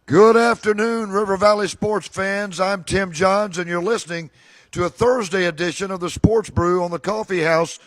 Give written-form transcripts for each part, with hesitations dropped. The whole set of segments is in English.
Good afternoon, River Valley sports fans. I'm Tim Johns, and you're listening to a Thursday edition of the Sports Brew on the Coffee House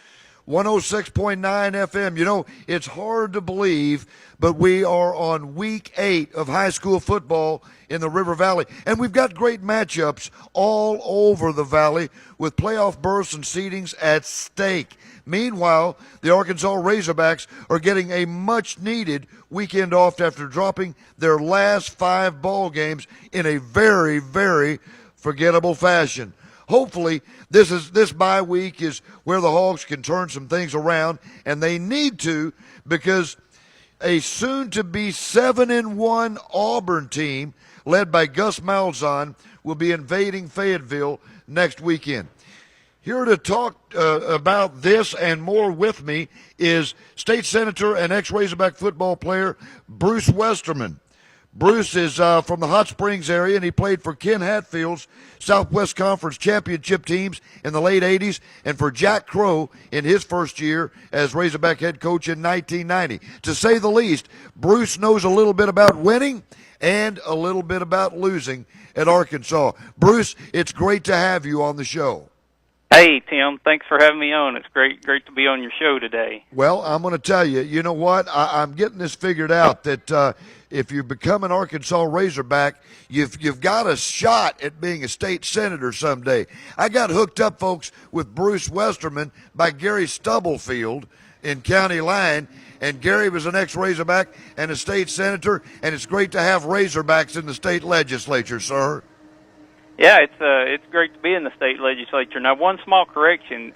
106.9 FM. You know, it's hard to believe, but we are on week 8 of high school football in the River Valley, and we've got great matchups all over the valley with playoff berths and seedings at stake. Meanwhile, the Arkansas Razorbacks are getting a much-needed weekend off after dropping their last 5 ball games in a very, very forgettable fashion. Hopefully, this bye week is where the Hawks can turn some things around, and they need to, because a soon-to-be 7-1 Auburn team led by Gus Malzahn will be invading Fayetteville next weekend. Here to talk about this and more with me is State Senator and ex-Razorback football player Bruce Westerman. Bruce is from the Hot Springs area, and he played for Ken Hatfield's Southwest Conference championship teams in the late 80s and for Jack Crow in his first year as Razorback head coach in 1990. To say the least, Bruce knows a little bit about winning and a little bit about losing at Arkansas. Bruce, it's great to have you on the show. Hey, Tim, thanks for having me on. It's great to be on your show today. Well, I'm going to tell you, you know what? I'm getting this figured out that if you become an Arkansas Razorback, you've got a shot at being a state senator someday. I got hooked up, folks, with Bruce Westerman by Gary Stubblefield in County Line, and Gary was an ex-Razorback and a state senator, and it's great to have Razorbacks in the state legislature, sir. Yeah, it's great to be in the state legislature. Now, one small correction.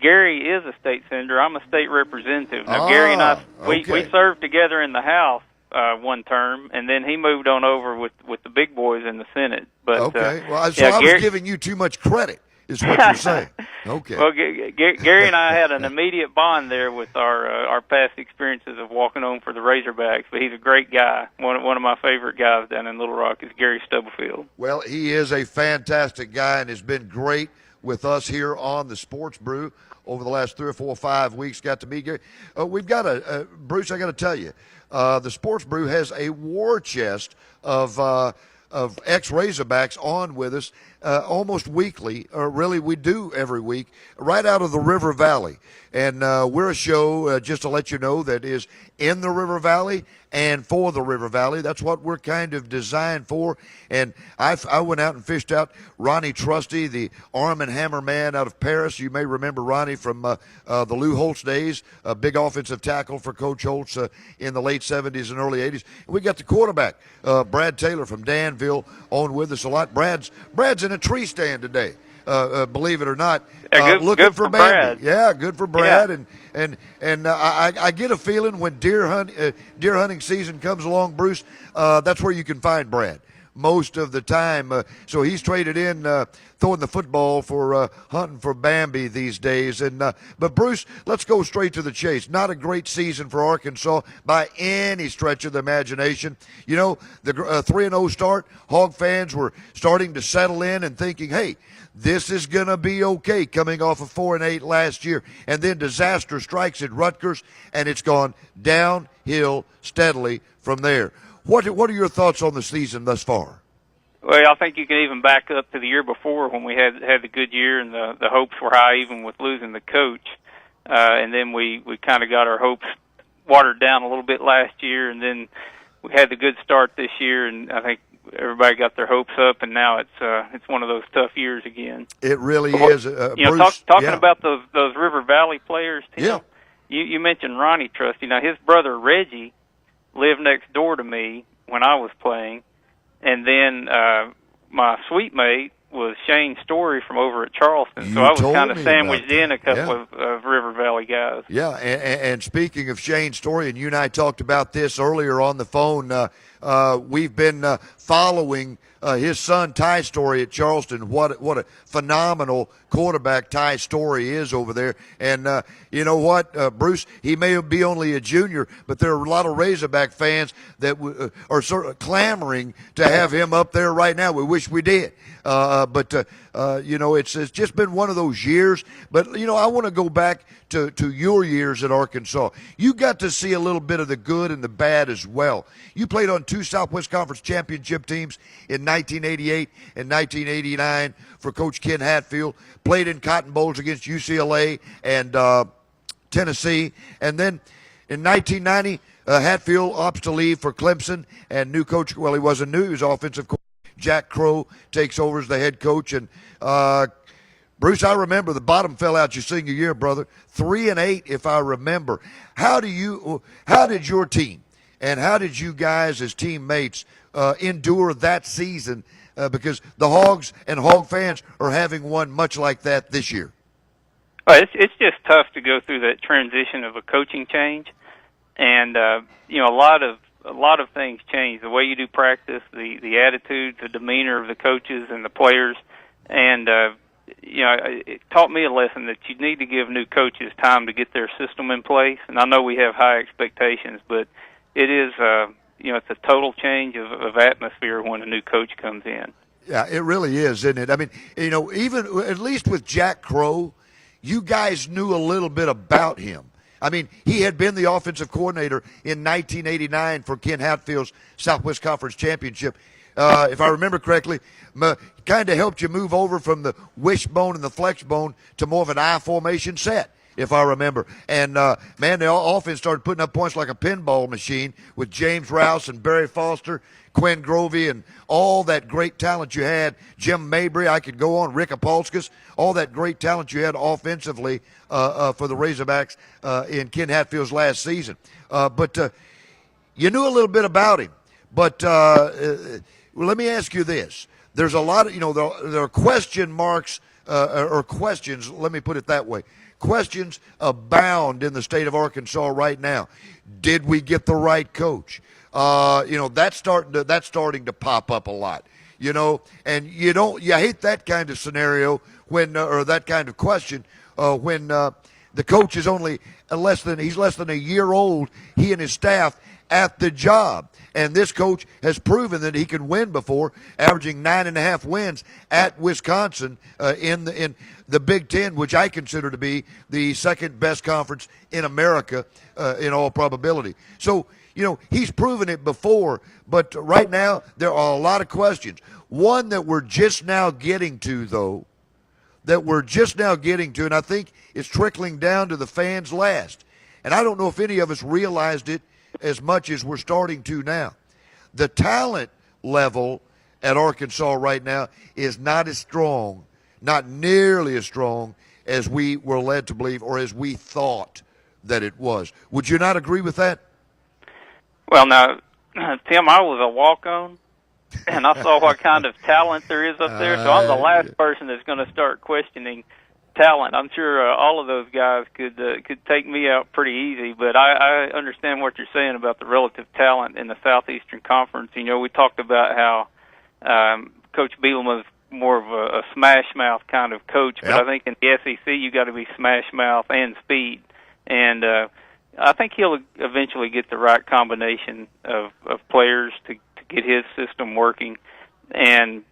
Gary is a state senator. I'm a state representative. Now, Gary and I, we served together in the House one term, and then he moved on over with the big boys in the Senate. But, okay. I was giving you too much credit, is what you're saying. Okay. Well, Gary and I had an immediate bond there with our past experiences of walking on for the Razorbacks, but he's a great guy. One of my favorite guys down in Little Rock is Gary Stubblefield. Well, he is a fantastic guy and has been great with us here on the Sports Brew over the last 3 or 4 or 5 weeks. Got to meet Gary. We've got Bruce, I got to tell you, the Sports Brew has a war chest of ex-Razorbacks on with us almost weekly, or really we do every week, right out of the River Valley. And we're a show, just to let you know, that is in the River Valley and for the River Valley. That's what we're kind of designed for. And I went out and fished out Ronnie Trusty, the Arm and Hammer man out of Paris. You may remember Ronnie from the Lou Holtz days, a big offensive tackle for Coach Holtz in the late 70s and early 80s. And we got the quarterback, Brad Taylor from Danville, on with us a lot. Brad's in a tree stand today. Believe it or not, looking good for Brad. Yeah, good for Brad. Yeah. And I get a feeling when deer hunting season comes along, Bruce, that's where you can find Brad most of the time. So he's traded in throwing the football for hunting for Bambi these days. And but Bruce, let's go straight to the chase. Not a great season for Arkansas by any stretch of the imagination. You know, the 3-0 start, Hog fans were starting to settle in and thinking, hey, this is going to be okay, coming off of 4-8 last year. And then disaster strikes at Rutgers, and it's gone downhill steadily from there. What are your thoughts on the season thus far? Well, I think you can even back up to the year before when we had the good year and the hopes were high, even with losing the coach. And then we kind of got our hopes watered down a little bit last year, and then we had the good start this year, and I think everybody got their hopes up, and now it's one of those tough years again. It really is. Bruce, talking about those River Valley players, Tim, yeah. You mentioned Ronnie Trusty. Now, his brother Reggie lived next door to me when I was playing, and then my suite mate was Shane Story from over at Charleston. So I was kind of sandwiched in a couple of River Valley guys. Yeah, and speaking of Shane Story, and you and I talked about this earlier on the phone, we've been following his son Ty Story at Charleston. What a phenomenal quarterback Ty Story is over there. And you know what, Bruce, he may be only a junior, but there are a lot of Razorback fans that are sort of clamoring to have him up there right now. We wish we did. But you know, it's just been one of those years. But, you know, I want to go back to your years at Arkansas. You got to see a little bit of the good and the bad as well. You played on 2 2 Southwest Conference championship teams in 1988 and 1989 for Coach Ken Hatfield. Played in Cotton Bowls against UCLA and Tennessee. And then in 1990, Hatfield opts to leave for Clemson, and new coach, well, he wasn't new, he was offensive coach. Jack Crow takes over as the head coach. And Bruce, I remember the bottom fell out your senior year, brother. 3-8, if I remember. How did your team and how did you guys as teammates endure that season? Because the Hogs and Hog fans are having one much like that this year. Well, it's just tough to go through that transition of a coaching change, and a lot of things change. The way you do practice, the attitude, the demeanor of the coaches and the players, and it taught me a lesson that you need to give new coaches time to get their system in place. And I know we have high expectations, but it is it's a total change of atmosphere when a new coach comes in. Yeah, it really is, isn't it? I mean, even at least with Jack Crow, you guys knew a little bit about him. I mean, he had been the offensive coordinator in 1989 for Ken Hatfield's Southwest Conference Championship. If I remember correctly, kind of helped you move over from the wishbone and the flex bone to more of an I formation set, if I remember. And, man, the offense started putting up points like a pinball machine with James Rouse and Barry Foster, Quinn Grovey, and all that great talent you had. Jim Mabry, I could go on, Rick Apolskas, all that great talent you had offensively for the Razorbacks in Ken Hatfield's last season. But you knew a little bit about him. But let me ask you this. There's a lot of, there are question marks or questions, let me put it that way. Questions abound in the state of Arkansas right now. Did we get the right coach? That's starting to pop up a lot. And you hate that kind of scenario when or that kind of question when the coach is only less than a year old, he and his staff at the job. And this coach has proven that he can win before, averaging 9.5 wins at Wisconsin in the Big Ten, which I consider to be the second best conference in America in all probability. So, he's proven it before, but right now there are a lot of questions. One that we're just now getting to, though, and I think it's trickling down to the fans last. And I don't know if any of us realized it as much as we're starting to now. The talent level at Arkansas right now is not as strong, not nearly as strong as we were led to believe or as we thought that it was. Would you not agree with that? Well, now, Tim, I was a walk-on, and I saw what kind of talent there is up there, so I'm the last person that's going to start questioning talent. I'm sure all of those guys could take me out pretty easy, but I understand what you're saying about the relative talent in the Southeastern Conference. We talked about how Coach Beelum was more of a smash mouth kind of coach, but I think in the SEC you got to be smash mouth and speed, and I think he'll eventually get the right combination of players to get his system working, and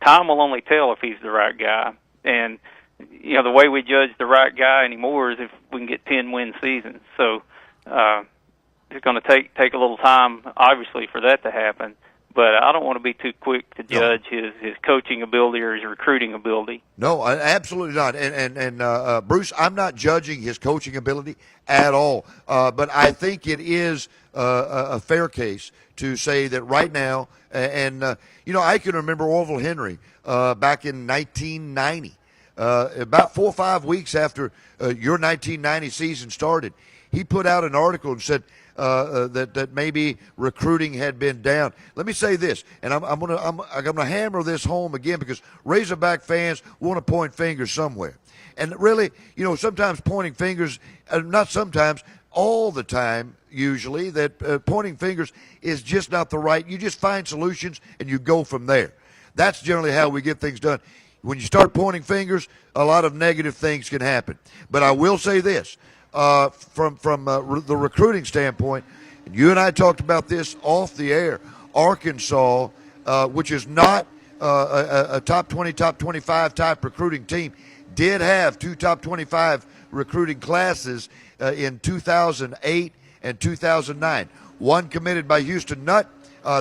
time will only tell if he's the right guy. And the way we judge the right guy anymore is if we can get 10-win seasons. So it's going to take a little time, obviously, for that to happen. But I don't want to be too quick to judge his coaching ability or his recruiting ability. No, absolutely not. And Bruce, I'm not judging his coaching ability at all. But I think it is a fair case to say that right now, and I can remember Orville Henry back in 1990. About 4 or 5 weeks after your 1990 season started, he put out an article and said that maybe recruiting had been down. Let me say this, and I'm gonna hammer this home again because Razorback fans want to point fingers somewhere, and really, sometimes pointing fingers, not sometimes, all the time, usually that pointing fingers is just not the right. You just find solutions and you go from there. That's generally how we get things done. When you start pointing fingers, a lot of negative things can happen. But I will say this, from the recruiting standpoint, and you and I talked about this off the air, Arkansas, which is not a top 20, top 25 type recruiting team, did have 2 top 25 recruiting classes in 2008 and 2009. One committed by Houston Nutt,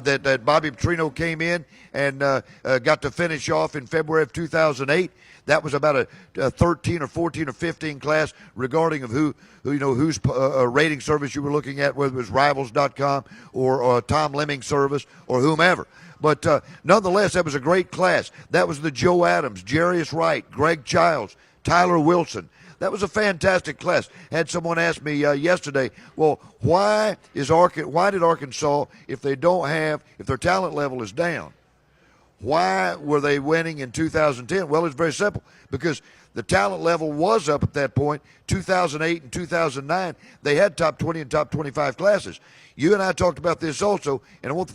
that Bobby Petrino came in and got to finish off in February of 2008. That was about a 13 or 14 or 15 class regarding of whose rating service you were looking at, whether it was Rivals.com or Tom Lemming service or whomever. But nonetheless, that was a great class. That was the Joe Adams, Jarius Wright, Greg Childs, Tyler Wilson. That was a fantastic class. Had someone ask me yesterday, well, why did Arkansas, if their talent level is down, why were they winning in 2010? Well, it's very simple, because the talent level was up at that point. 2008 and 2009, they had top 20 and top 25 classes. You and I talked about this also, and I want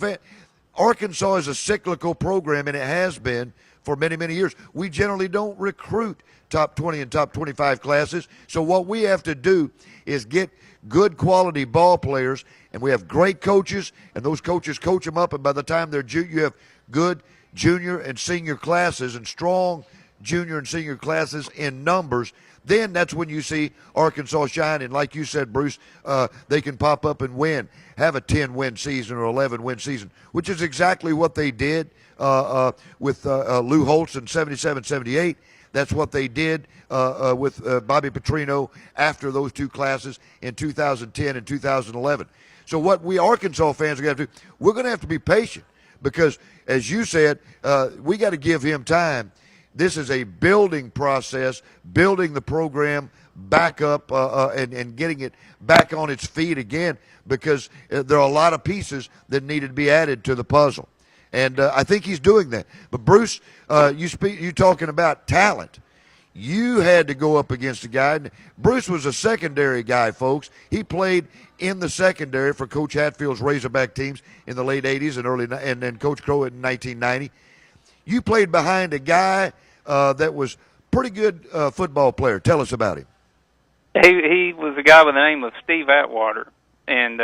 Arkansas is a cyclical program, and it has been for many, many years. We generally don't recruit top 20 and top 25 classes. So what we have to do is get good quality ball players, and we have great coaches, and those coaches coach them up, and by the time you have good junior and senior classes and strong junior and senior classes in numbers, then that's when you see Arkansas shine. And like you said, Bruce, they can pop up and have a 10-win season or 11-win season, which is exactly what they did with Lou Holtz in 77-78. That's what they did with Bobby Petrino after those two classes in 2010 and 2011. So what we Arkansas fans are going to have to do, we're going to have to be patient, because, as you said, we got to give him time. This is a building process, building the program back up and getting it back on its feet again, because there are a lot of pieces that needed to be added to the puzzle. And I think he's doing that. But, Bruce, you talking about talent. You had to go up against a guy. Bruce was a secondary guy, folks. He played in the secondary for Coach Hatfield's Razorback teams in the late 80s and then Coach Crow in 1990. You played behind a guy that was pretty good football player. Tell us about him. He was a guy by the name of Steve Atwater, and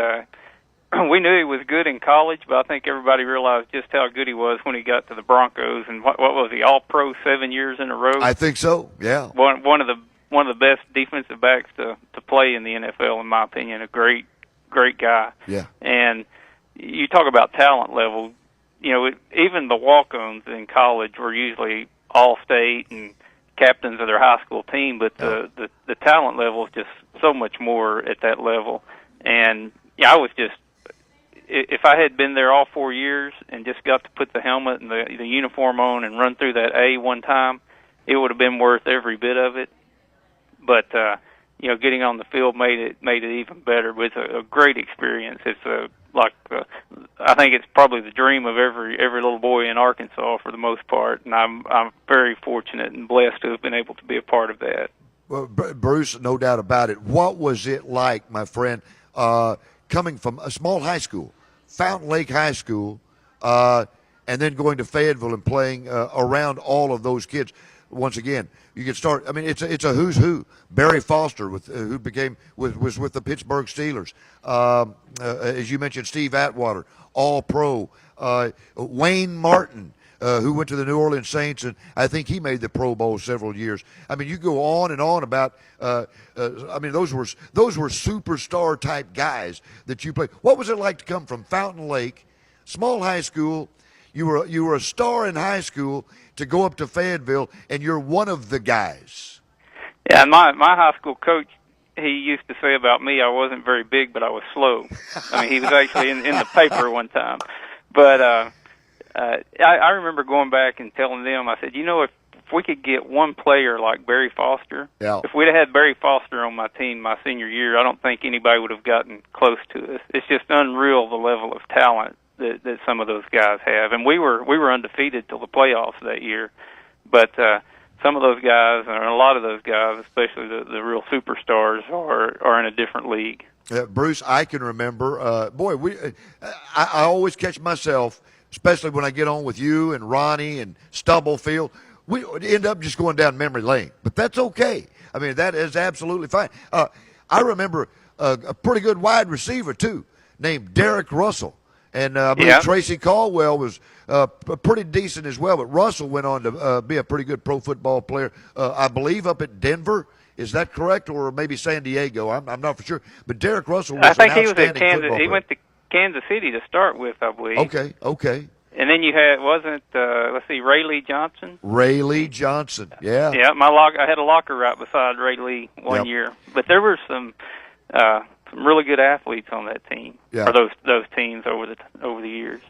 we knew he was good in college, but I think everybody realized just how good he was when he got to the Broncos. And what was he, All-Pro 7 years in a row? I think so. Yeah. One of the best defensive backs to play in the NFL, in my opinion. A great guy. Yeah. And you talk about talent level. Even the walk-ons in college were usually All-State and captains of their high school team, but the talent level is just so much more at that level. And I was just, if I had been there all 4 years and just got to put the helmet and the uniform on and run through that A one time, it would have been worth every bit of it. But getting on the field made it even better. But it's a great experience. It's I think it's probably the dream of every little boy in Arkansas for the most part, and I'm very fortunate and blessed to have been able to be a part of that. Well, Bruce, no doubt about it. What was it like, my friend, coming from a small high school, Fountain Lake High School, and then going to Fayetteville and playing around all of those kids? Once again, you can start. I mean, it's a who's who. Barry Foster, was with the Pittsburgh Steelers. As you mentioned, Steve Atwater, All-Pro. Wayne Martin, who went to the New Orleans Saints, and I think he made the Pro Bowl several years. I mean, you go on and on about. Those were superstar type guys that you played. What was it like to come from Fountain Lake, small high school? You were a star in high school, to go up to Fayetteville, and you're one of the guys. Yeah, my high school coach, he used to say about me, I wasn't very big, but I was slow. I mean, he was actually in the paper one time. But I remember going back and telling them, I said, if we could get one player like Barry Foster, if we'd have had Barry Foster on my team my senior year, I don't think anybody would have gotten close to us. It's just unreal, the level of talent that some of those guys have. And we were undefeated till the playoffs that year. But some of those guys, and a lot of those guys, especially the real superstars, are in a different league. Bruce, I can remember, I always catch myself, especially when I get on with you and Ronnie and Stubblefield, we end up just going down memory lane. But that's okay. I mean, that is absolutely fine. I remember a pretty good wide receiver, too, named Derek Russell. And I believe Tracy Caldwell was pretty decent as well. But Russell went on to be a pretty good pro football player, I believe, up at Denver. Is that correct? Or maybe San Diego? I'm not for sure. But Derek Russell was I think an he was at outstanding Kansas. football He player. Kansas City to start with, I believe. Okay. And then you had, wasn't, let's see, Ray Lee Johnson? Ray Lee Johnson, yeah. Yeah, I had a locker right beside Ray Lee one year. But there were some really good athletes on that team, or those teams over the years.